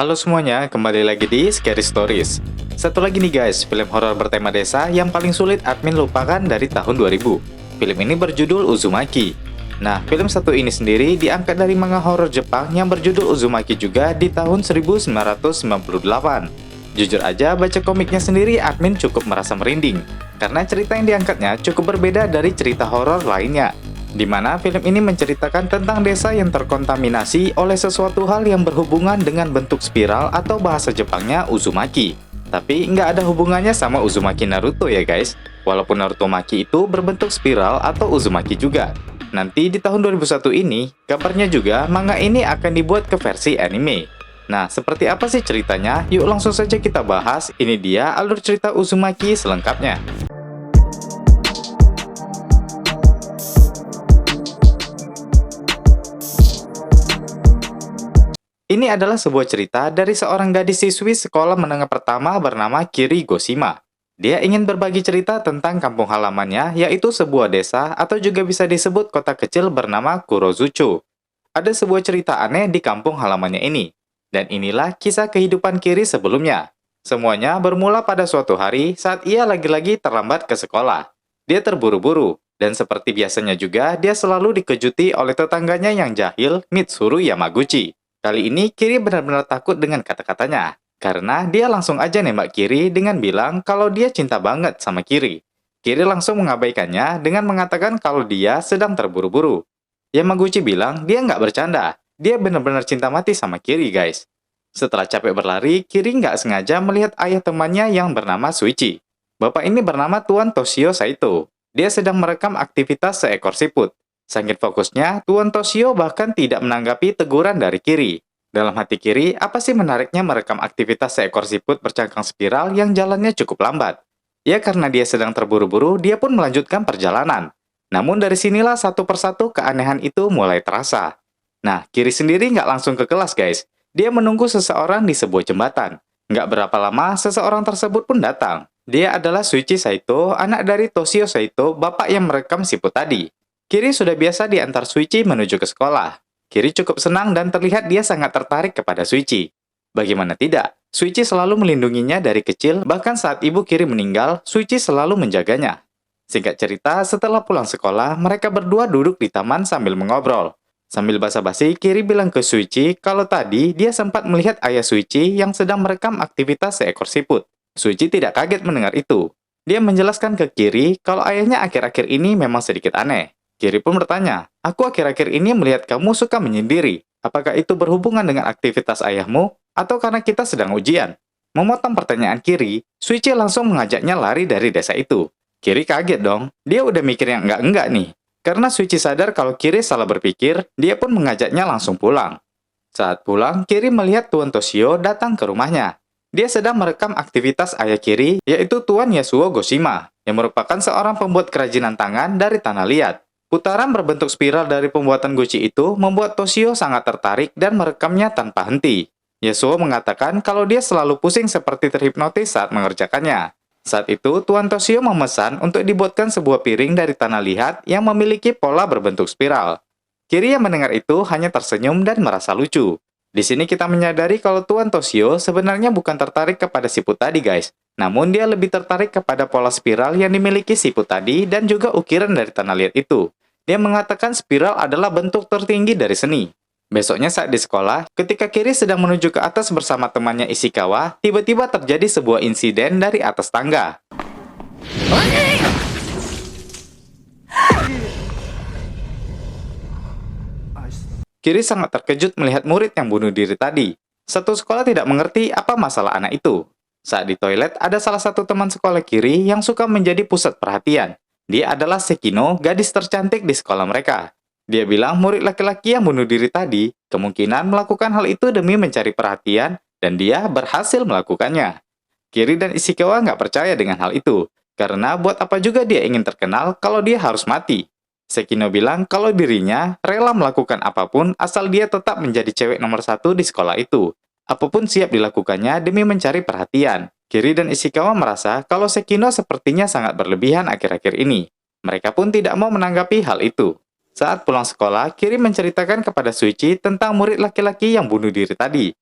Halo semuanya, kembali lagi di Scary Stories. Satu lagi nih guys, film horor bertema desa yang paling sulit admin lupakan dari tahun 2000. Film ini berjudul Uzumaki. Nah, film satu ini sendiri diangkat dari manga horor Jepang yang berjudul Uzumaki juga di tahun 1998. Jujur aja, baca komiknya sendiri admin cukup merasa merinding, karena cerita yang diangkatnya cukup berbeda dari cerita horor lainnya, di mana film ini menceritakan tentang desa yang terkontaminasi oleh sesuatu hal yang berhubungan dengan bentuk spiral atau bahasa Jepangnya Uzumaki. Tapi nggak ada hubungannya sama Uzumaki Naruto ya guys, walaupun Naruto Maki itu berbentuk spiral atau Uzumaki juga. Nanti di tahun 2001 ini, kabarnya juga manga ini akan dibuat ke versi anime. Nah, seperti apa sih ceritanya? Yuk langsung saja kita bahas, ini dia alur cerita Uzumaki selengkapnya. Ini adalah sebuah cerita dari seorang gadis siswi sekolah menengah pertama bernama Kiri Goshima. Dia ingin berbagi cerita tentang kampung halamannya, yaitu sebuah desa atau juga bisa disebut kota kecil bernama Kurozucho. Ada sebuah cerita aneh di kampung halamannya ini. Dan inilah kisah kehidupan Kiri sebelumnya. Semuanya bermula pada suatu hari saat ia lagi-lagi terlambat ke sekolah. Dia terburu-buru, dan seperti biasanya juga, dia selalu dikejuti oleh tetangganya yang jahil, Mitsuru Yamaguchi. Kali ini Kiri benar-benar takut dengan kata-katanya, karena dia langsung aja nembak Kiri dengan bilang kalau dia cinta banget sama Kiri. Kiri langsung mengabaikannya dengan mengatakan kalau dia sedang terburu-buru. Yamaguchi bilang dia nggak bercanda, dia benar-benar cinta mati sama Kiri guys. Setelah capek berlari, Kiri nggak sengaja melihat ayah temannya yang bernama Suichi. Bapak ini bernama Tuan Toshio Saito. Dia sedang merekam aktivitas seekor siput. Saking fokusnya, Tuan Toshio bahkan tidak menanggapi teguran dari Kiri. Dalam hati Kiri, apa sih menariknya merekam aktivitas seekor siput bercangkang spiral yang jalannya cukup lambat? Ya karena dia sedang terburu-buru, dia pun melanjutkan perjalanan. Namun dari sinilah satu persatu keanehan itu mulai terasa. Nah, Kiri sendiri nggak langsung ke kelas guys. Dia menunggu seseorang di sebuah jembatan. Nggak berapa lama, seseorang tersebut pun datang. Dia adalah Shuichi Saito, anak dari Toshio Saito, bapak yang merekam siput tadi. Kiri sudah biasa diantar Shuichi menuju ke sekolah. Kiri cukup senang dan terlihat dia sangat tertarik kepada Shuichi. Bagaimana tidak, Shuichi selalu melindunginya dari kecil, bahkan saat ibu Kiri meninggal, Shuichi selalu menjaganya. Singkat cerita, setelah pulang sekolah, mereka berdua duduk di taman sambil mengobrol. Sambil basa-basi, Kiri bilang ke Shuichi kalau tadi dia sempat melihat ayah Shuichi yang sedang merekam aktivitas seekor siput. Shuichi tidak kaget mendengar itu. Dia menjelaskan ke Kiri kalau ayahnya akhir-akhir ini memang sedikit aneh. Kiri pun bertanya, aku akhir-akhir ini melihat kamu suka menyendiri. Apakah itu berhubungan dengan aktivitas ayahmu? Atau karena kita sedang ujian? Memotong pertanyaan Kiri, Shuichi langsung mengajaknya lari dari desa itu. Kiri kaget dong, dia udah mikir yang enggak-enggak nih. Karena Shuichi sadar kalau Kiri salah berpikir, dia pun mengajaknya langsung pulang. Saat pulang, Kiri melihat Tuan Toshio datang ke rumahnya. Dia sedang merekam aktivitas ayah Kiri, yaitu Tuan Yasuo Goshima, yang merupakan seorang pembuat kerajinan tangan dari tanah liat. Putaran berbentuk spiral dari pembuatan guci itu membuat Toshio sangat tertarik dan merekamnya tanpa henti. Yasuo mengatakan kalau dia selalu pusing seperti terhipnotis saat mengerjakannya. Saat itu, Tuan Toshio memesan untuk dibuatkan sebuah piring dari tanah liat yang memiliki pola berbentuk spiral. Kiri yang mendengar itu hanya tersenyum dan merasa lucu. Di sini kita menyadari kalau Tuan Toshio sebenarnya bukan tertarik kepada siput tadi guys. Namun dia lebih tertarik kepada pola spiral yang dimiliki siput tadi dan juga ukiran dari tanah liat itu. Dia mengatakan spiral adalah bentuk tertinggi dari seni. Besoknya saat di sekolah, ketika Kiri sedang menuju ke atas bersama temannya Ishikawa, tiba-tiba terjadi sebuah insiden dari atas tangga. Kiri sangat terkejut melihat murid yang bunuh diri tadi. Satu sekolah tidak mengerti apa masalah anak itu. Saat di toilet, ada salah satu teman sekolah Kiri yang suka menjadi pusat perhatian. Dia adalah Sekino, gadis tercantik di sekolah mereka. Dia bilang murid laki-laki yang bunuh diri tadi kemungkinan melakukan hal itu demi mencari perhatian dan dia berhasil melakukannya. Kiri dan Ishikawa nggak percaya dengan hal itu, karena buat apa juga dia ingin terkenal kalau dia harus mati. Sekino bilang kalau dirinya rela melakukan apapun asal dia tetap menjadi cewek nomor satu di sekolah itu. Apapun siap dilakukannya demi mencari perhatian. Kiri dan Ishikawa merasa kalau Sekino sepertinya sangat berlebihan akhir-akhir ini. Mereka pun tidak mau menanggapi hal itu. Saat pulang sekolah, Kiri menceritakan kepada Shuichi tentang murid laki-laki yang bunuh diri tadi.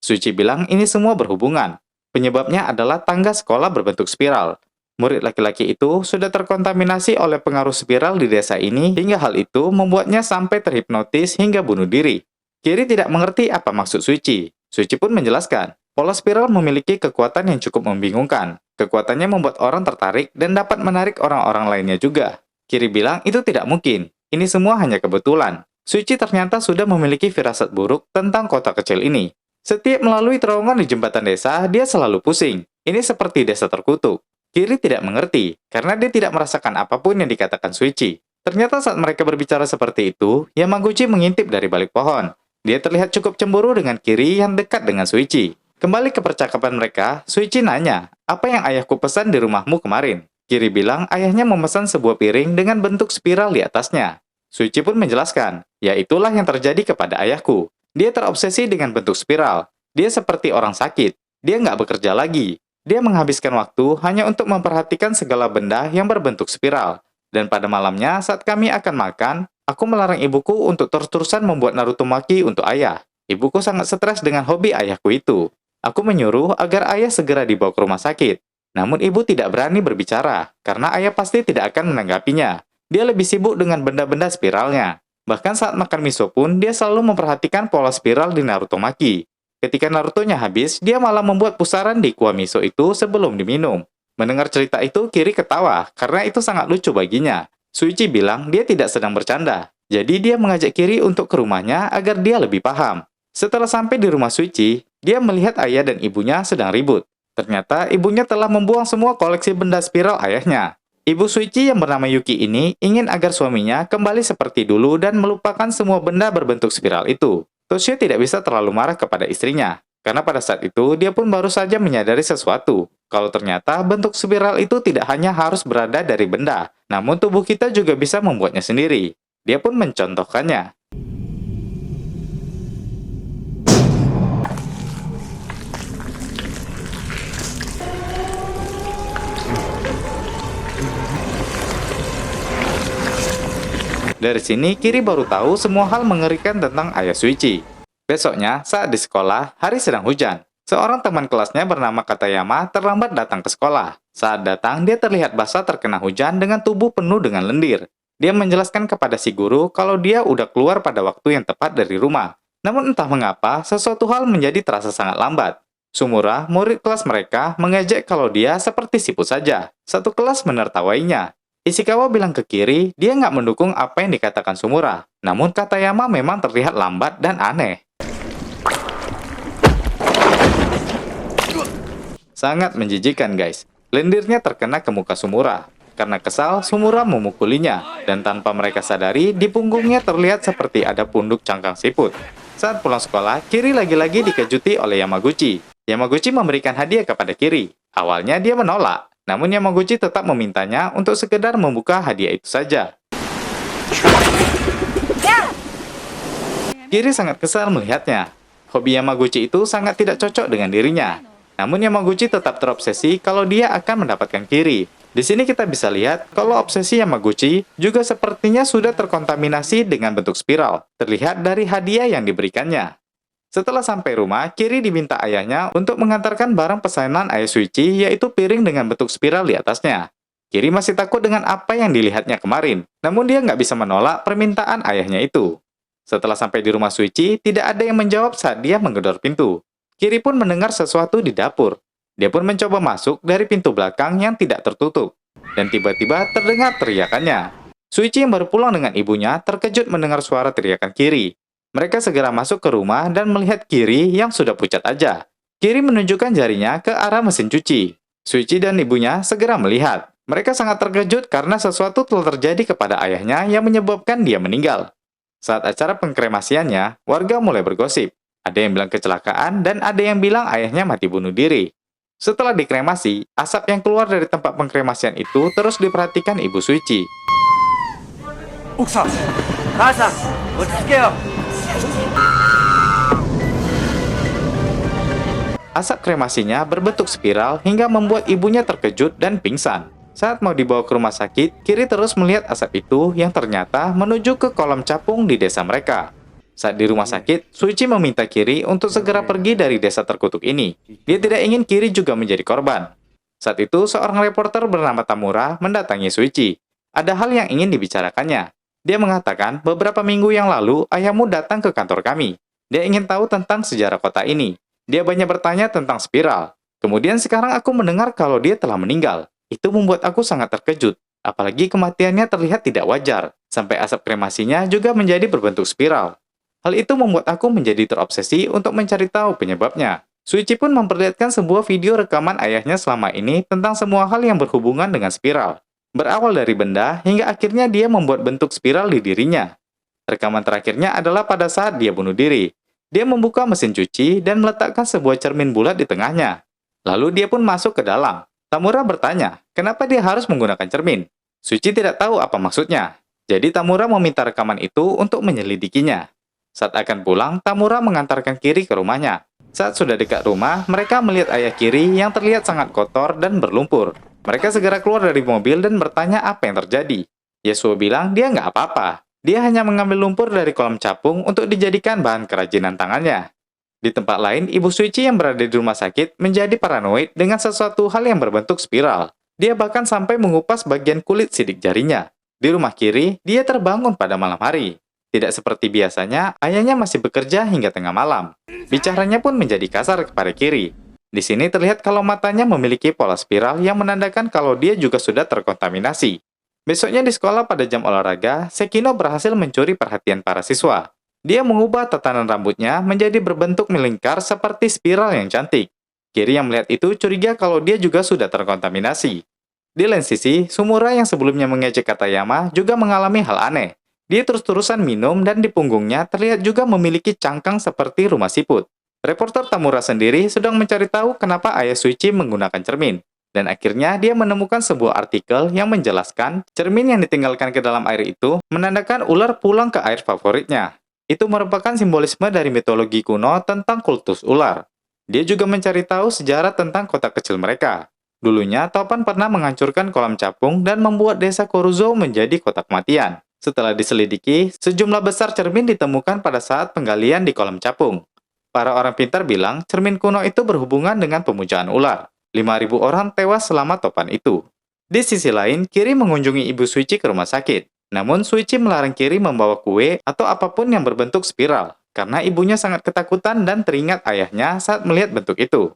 Suichi bilang ini semua berhubungan. Penyebabnya adalah tangga sekolah berbentuk spiral. Murid laki-laki itu sudah terkontaminasi oleh pengaruh spiral di desa ini hingga hal itu membuatnya sampai terhipnotis hingga bunuh diri. Kiri tidak mengerti apa maksud Suichi. Suichi pun menjelaskan, pola spiral memiliki kekuatan yang cukup membingungkan. Kekuatannya membuat orang tertarik dan dapat menarik orang-orang lainnya juga. Kiri bilang itu tidak mungkin. Ini semua hanya kebetulan. Suichi ternyata sudah memiliki firasat buruk tentang kota kecil ini. Setiap melalui terowongan di jembatan desa, dia selalu pusing. Ini seperti desa terkutuk. Kiri tidak mengerti, karena dia tidak merasakan apapun yang dikatakan Suichi. Ternyata saat mereka berbicara seperti itu, Yamaguchi mengintip dari balik pohon. Dia terlihat cukup cemburu dengan Kiri yang dekat dengan Suichi. Kembali ke percakapan mereka, Suichi nanya, apa yang ayahku pesan di rumahmu kemarin? Kiri bilang ayahnya memesan sebuah piring dengan bentuk spiral di atasnya. Suichi pun menjelaskan, ya itulah yang terjadi kepada ayahku. Dia terobsesi dengan bentuk spiral. Dia seperti orang sakit. Dia nggak bekerja lagi. Dia menghabiskan waktu hanya untuk memperhatikan segala benda yang berbentuk spiral. Dan pada malamnya, saat kami akan makan, aku melarang ibuku untuk terus-terusan membuat Naruto Maki untuk ayah. Ibuku sangat stres dengan hobi ayahku itu. Aku menyuruh agar ayah segera dibawa ke rumah sakit. Namun ibu tidak berani berbicara, karena ayah pasti tidak akan menanggapinya. Dia lebih sibuk dengan benda-benda spiralnya. Bahkan saat makan miso pun, dia selalu memperhatikan pola spiral di Naruto Maki. Ketika Naruto-nya habis, dia malah membuat pusaran di kuah miso itu sebelum diminum. Mendengar cerita itu, Kiri ketawa, karena itu sangat lucu baginya. Suichi bilang dia tidak sedang bercanda. Jadi dia mengajak Kiri untuk ke rumahnya agar dia lebih paham. Setelah sampai di rumah Suichi, dia melihat ayah dan ibunya sedang ribut. Ternyata ibunya telah membuang semua koleksi benda spiral ayahnya. Ibu Suichi yang bernama Yuki ini ingin agar suaminya kembali seperti dulu dan melupakan semua benda berbentuk spiral itu. Toshio tidak bisa terlalu marah kepada istrinya, karena pada saat itu dia pun baru saja menyadari sesuatu. Kalau ternyata bentuk spiral itu tidak hanya harus berada dari benda, namun tubuh kita juga bisa membuatnya sendiri. Dia pun mencontohkannya. Dari sini, Kiri baru tahu semua hal mengerikan tentang ayah Suichi. Besoknya, saat di sekolah, hari sedang hujan. Seorang teman kelasnya bernama Katayama terlambat datang ke sekolah. Saat datang, dia terlihat basah terkena hujan dengan tubuh penuh dengan lendir. Dia menjelaskan kepada si guru kalau dia udah keluar pada waktu yang tepat dari rumah. Namun entah mengapa, sesuatu hal menjadi terasa sangat lambat. Sumura, murid kelas mereka, mengejek kalau dia seperti siput saja. Satu kelas menertawainya. Ishikawa bilang ke Kiri, dia nggak mendukung apa yang dikatakan Sumura. Namun Katayama memang terlihat lambat dan aneh. Sangat menjijikan guys. Lendirnya terkena ke muka Sumura. Karena kesal, Sumura memukulinya. Dan tanpa mereka sadari, di punggungnya terlihat seperti ada punduk cangkang siput. Saat pulang sekolah, Kiri lagi-lagi dikejuti oleh Yamaguchi. Yamaguchi memberikan hadiah kepada Kiri. Awalnya dia menolak. Namun Yamaguchi tetap memintanya untuk sekedar membuka hadiah itu saja. Kiri sangat kesal melihatnya. Hobi Yamaguchi itu sangat tidak cocok dengan dirinya. Namun Yamaguchi tetap terobsesi kalau dia akan mendapatkan Kiri. Di sini kita bisa lihat kalau obsesi Yamaguchi juga sepertinya sudah terkontaminasi dengan bentuk spiral. Terlihat dari hadiah yang diberikannya. Setelah sampai rumah, Kiri diminta ayahnya untuk mengantarkan barang pesanan ayah Suichi, yaitu piring dengan bentuk spiral di atasnya. Kiri masih takut dengan apa yang dilihatnya kemarin, namun dia nggak bisa menolak permintaan ayahnya itu. Setelah sampai di rumah Suichi, tidak ada yang menjawab saat dia menggedor pintu. Kiri pun mendengar sesuatu di dapur. Dia pun mencoba masuk dari pintu belakang yang tidak tertutup. Dan tiba-tiba terdengar teriakannya. Suichi yang baru pulang dengan ibunya terkejut mendengar suara teriakan Kiri. Mereka segera masuk ke rumah dan melihat Kiri yang sudah pucat aja. Kiri menunjukkan jarinya ke arah mesin cuci. Suichi dan ibunya segera melihat. Mereka sangat terkejut karena sesuatu telah terjadi kepada ayahnya yang menyebabkan dia meninggal. Saat acara pengkremasiannya, warga mulai bergosip. Ada yang bilang kecelakaan dan ada yang bilang ayahnya mati bunuh diri. Setelah dikremasi, asap yang keluar dari tempat pengkremasian itu terus diperhatikan ibu Suichi. Uksa, Kasa, Otsukeyo. Asap kremasinya berbentuk spiral hingga membuat ibunya terkejut dan pingsan. Saat mau dibawa ke rumah sakit, Kiri terus melihat asap itu yang ternyata menuju ke kolam capung di desa mereka. Saat di rumah sakit, Suichi meminta Kiri untuk segera pergi dari desa terkutuk ini. Dia tidak ingin Kiri juga menjadi korban. Saat itu, seorang reporter bernama Tamura mendatangi Suichi. Ada hal yang ingin dibicarakannya. Dia mengatakan, beberapa minggu yang lalu, ayahmu datang ke kantor kami. Dia ingin tahu tentang sejarah kota ini. Dia banyak bertanya tentang spiral. Kemudian sekarang aku mendengar kalau dia telah meninggal. Itu membuat aku sangat terkejut. Apalagi kematiannya terlihat tidak wajar. Sampai asap kremasinya juga menjadi berbentuk spiral. Hal itu membuat aku menjadi terobsesi untuk mencari tahu penyebabnya. Suichi pun memperlihatkan sebuah video rekaman ayahnya selama ini tentang semua hal yang berhubungan dengan spiral. Berawal dari benda, hingga akhirnya dia membuat bentuk spiral di dirinya. Rekaman terakhirnya adalah pada saat dia bunuh diri. Dia membuka mesin cuci dan meletakkan sebuah cermin bulat di tengahnya. Lalu dia pun masuk ke dalam. Tamura bertanya, kenapa dia harus menggunakan cermin? Suichi tidak tahu apa maksudnya. Jadi Tamura meminta rekaman itu untuk menyelidikinya. Saat akan pulang, Tamura mengantarkan Kiri ke rumahnya. Saat sudah dekat rumah, mereka melihat ayah Kiri yang terlihat sangat kotor dan berlumpur. Mereka segera keluar dari mobil dan bertanya apa yang terjadi. Yasuo bilang dia nggak apa-apa. Dia hanya mengambil lumpur dari kolam capung untuk dijadikan bahan kerajinan tangannya. Di tempat lain, Ibu Suichi yang berada di rumah sakit menjadi paranoid dengan sesuatu hal yang berbentuk spiral. Dia bahkan sampai mengupas bagian kulit sidik jarinya. Di rumah Kiri, dia terbangun pada malam hari. Tidak seperti biasanya, ayahnya masih bekerja hingga tengah malam. Bicaranya pun menjadi kasar kepada Kiri. Di sini terlihat kalau matanya memiliki pola spiral yang menandakan kalau dia juga sudah terkontaminasi. Besoknya di sekolah pada jam olahraga, Sekino berhasil mencuri perhatian para siswa. Dia mengubah tatanan rambutnya menjadi berbentuk melingkar seperti spiral yang cantik. Kiri yang melihat itu curiga kalau dia juga sudah terkontaminasi. Di lain sisi, Sumura yang sebelumnya mengejek Katayama juga mengalami hal aneh. Dia terus-terusan minum dan di punggungnya terlihat juga memiliki cangkang seperti rumah siput. Reporter Tamura sendiri sedang mencari tahu kenapa ayah Suichi menggunakan cermin. Dan akhirnya dia menemukan sebuah artikel yang menjelaskan cermin yang ditinggalkan ke dalam air itu menandakan ular pulang ke air favoritnya. Itu merupakan simbolisme dari mitologi kuno tentang kultus ular. Dia juga mencari tahu sejarah tentang kota kecil mereka. Dulunya, Topan pernah menghancurkan kolam capung dan membuat desa Koruzo menjadi kota kematian. Setelah diselidiki, sejumlah besar cermin ditemukan pada saat penggalian di kolam capung. Para orang pintar bilang cermin kuno itu berhubungan dengan pemujaan ular. 5.000 orang tewas selama topan itu. Di sisi lain, Kiri mengunjungi Ibu Suichi ke rumah sakit. Namun, Suichi melarang Kiri membawa kue atau apapun yang berbentuk spiral, karena ibunya sangat ketakutan dan teringat ayahnya saat melihat bentuk itu.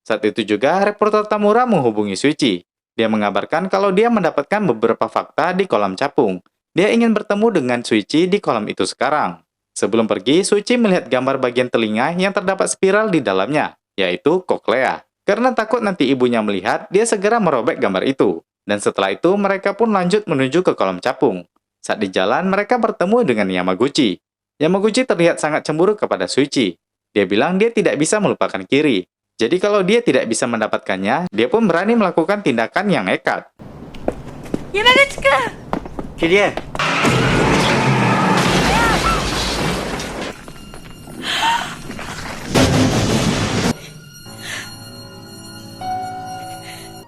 Saat itu juga, reporter Tamura menghubungi Suichi. Dia mengabarkan kalau dia mendapatkan beberapa fakta di kolam capung. Dia ingin bertemu dengan Suichi di kolam itu sekarang. Sebelum pergi, Suichi melihat gambar bagian telinga yang terdapat spiral di dalamnya, yaitu koklea. Karena takut nanti ibunya melihat, dia segera merobek gambar itu. Dan setelah itu, mereka pun lanjut menuju ke kolam capung. Saat di jalan, mereka bertemu dengan Yamaguchi. Yamaguchi terlihat sangat cemburu kepada Suichi. Dia bilang dia tidak bisa melupakan Kiri. Jadi kalau dia tidak bisa mendapatkannya, dia pun berani melakukan tindakan yang nekat. Yamaguchi-kun! Kirie,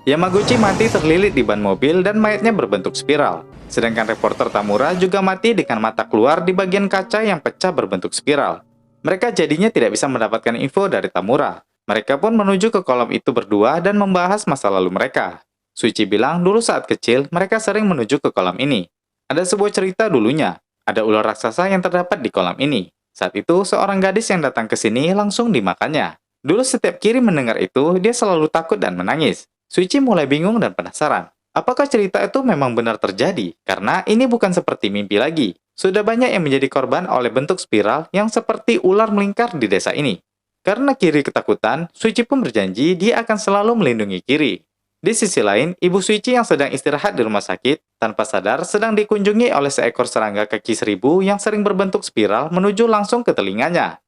Yamaguchi mati terlilit di ban mobil dan mayatnya berbentuk spiral. Sedangkan reporter Tamura juga mati dengan mata keluar di bagian kaca yang pecah berbentuk spiral. Mereka jadinya tidak bisa mendapatkan info dari Tamura. Mereka pun menuju ke kolam itu berdua dan membahas masa lalu mereka. Suichi bilang dulu saat kecil mereka sering menuju ke kolam ini. Ada sebuah cerita dulunya. Ada ular raksasa yang terdapat di kolam ini. Saat itu, seorang gadis yang datang ke sini langsung dimakannya. Dulu setiap Kiri mendengar itu, dia selalu takut dan menangis. Suichi mulai bingung dan penasaran. Apakah cerita itu memang benar terjadi? Karena ini bukan seperti mimpi lagi. Sudah banyak yang menjadi korban oleh bentuk spiral yang seperti ular melingkar di desa ini. Karena Kiri ketakutan, Suichi pun berjanji dia akan selalu melindungi Kiri. Di sisi lain, Ibu Suichi yang sedang istirahat di rumah sakit, tanpa sadar sedang dikunjungi oleh seekor serangga kaki 1000 yang sering berbentuk spiral menuju langsung ke telinganya.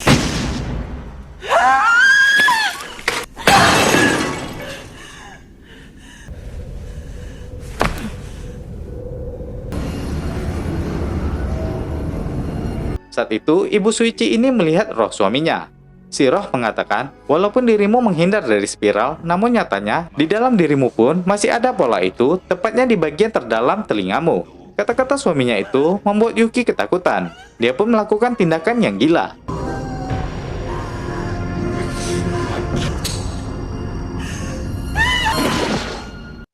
Saat itu, Ibu Suichi ini melihat roh suaminya. Si roh mengatakan, walaupun dirimu menghindar dari spiral, namun nyatanya, di dalam dirimu pun masih ada pola itu, tepatnya di bagian terdalam telingamu. Kata-kata suaminya itu membuat Yuki ketakutan. Dia pun melakukan tindakan yang gila.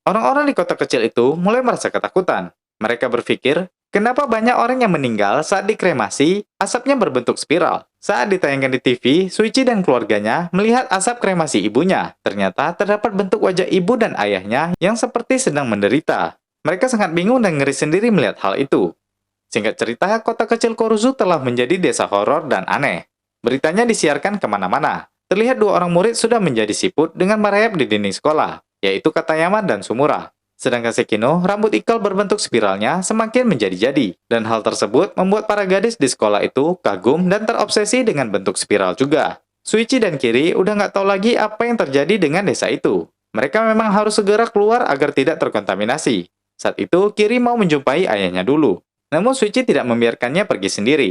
Orang-orang di kota kecil itu mulai merasa ketakutan. Mereka berpikir, kenapa banyak orang yang meninggal saat dikremasi, asapnya berbentuk spiral. Saat ditayangkan di TV, Suichi dan keluarganya melihat asap kremasi ibunya. Ternyata terdapat bentuk wajah ibu dan ayahnya yang seperti sedang menderita. Mereka sangat bingung dan ngeri sendiri melihat hal itu. Singkat cerita, kota kecil Koruzu telah menjadi desa horor dan aneh. Beritanya disiarkan kemana-mana. Terlihat dua orang murid sudah menjadi siput dengan merayap di dinding sekolah, yaitu Katayama dan Sumura. Sedangkan Sekino, rambut ikal berbentuk spiralnya semakin menjadi-jadi. Dan hal tersebut membuat para gadis di sekolah itu kagum dan terobsesi dengan bentuk spiral juga. Suichi dan Kiri udah nggak tahu lagi apa yang terjadi dengan desa itu. Mereka memang harus segera keluar agar tidak terkontaminasi. Saat itu, Kiri mau menjumpai ayahnya dulu. Namun Suichi tidak membiarkannya pergi sendiri.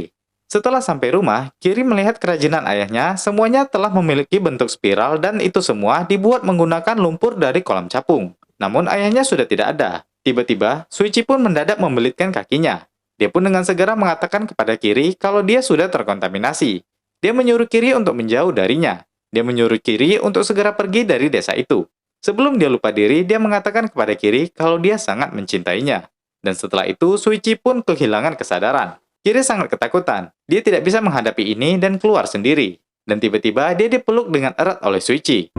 Setelah sampai rumah, Kiri melihat kerajinan ayahnya semuanya telah memiliki bentuk spiral dan itu semua dibuat menggunakan lumpur dari kolam capung. Namun ayahnya sudah tidak ada. Tiba-tiba, Suichi pun mendadak membelitkan kakinya. Dia pun dengan segera mengatakan kepada Kiri kalau dia sudah terkontaminasi. Dia menyuruh Kiri untuk menjauh darinya. Dia menyuruh Kiri untuk segera pergi dari desa itu. Sebelum dia lupa diri, dia mengatakan kepada Kiri kalau dia sangat mencintainya. Dan setelah itu, Suichi pun kehilangan kesadaran. Kiri sangat ketakutan. Dia tidak bisa menghadapi ini dan keluar sendiri. Dan tiba-tiba dia dipeluk dengan erat oleh Suichi.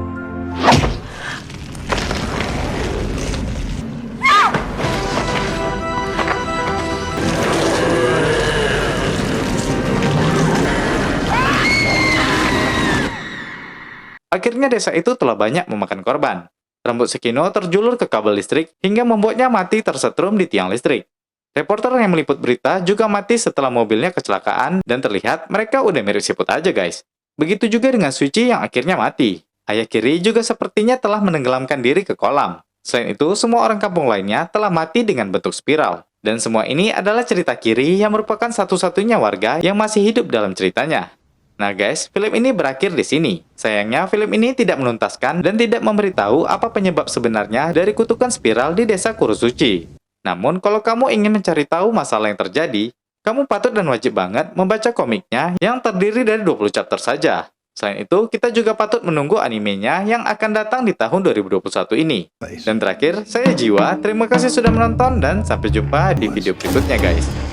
Akhirnya desa itu telah banyak memakan korban. Rambut Sekino terjulur ke kabel listrik hingga membuatnya mati tersetrum di tiang listrik. Reporter yang meliput berita juga mati setelah mobilnya kecelakaan dan terlihat mereka udah mirip siput aja guys. Begitu juga dengan Suichi yang akhirnya mati. Ayah Kiri juga sepertinya telah menenggelamkan diri ke kolam. Selain itu, semua orang kampung lainnya telah mati dengan bentuk spiral. Dan semua ini adalah cerita Kiri yang merupakan satu-satunya warga yang masih hidup dalam ceritanya. Nah guys, film ini berakhir di sini. Sayangnya film ini tidak menuntaskan dan tidak memberitahu apa penyebab sebenarnya dari kutukan spiral di desa Kurozuchi. Namun kalau kamu ingin mencari tahu masalah yang terjadi, kamu patut dan wajib banget membaca komiknya yang terdiri dari 20 chapter saja. Selain itu, kita juga patut menunggu animenya yang akan datang di tahun 2021 ini. Dan terakhir, saya Jiwa, terima kasih sudah menonton dan sampai jumpa di video berikutnya guys.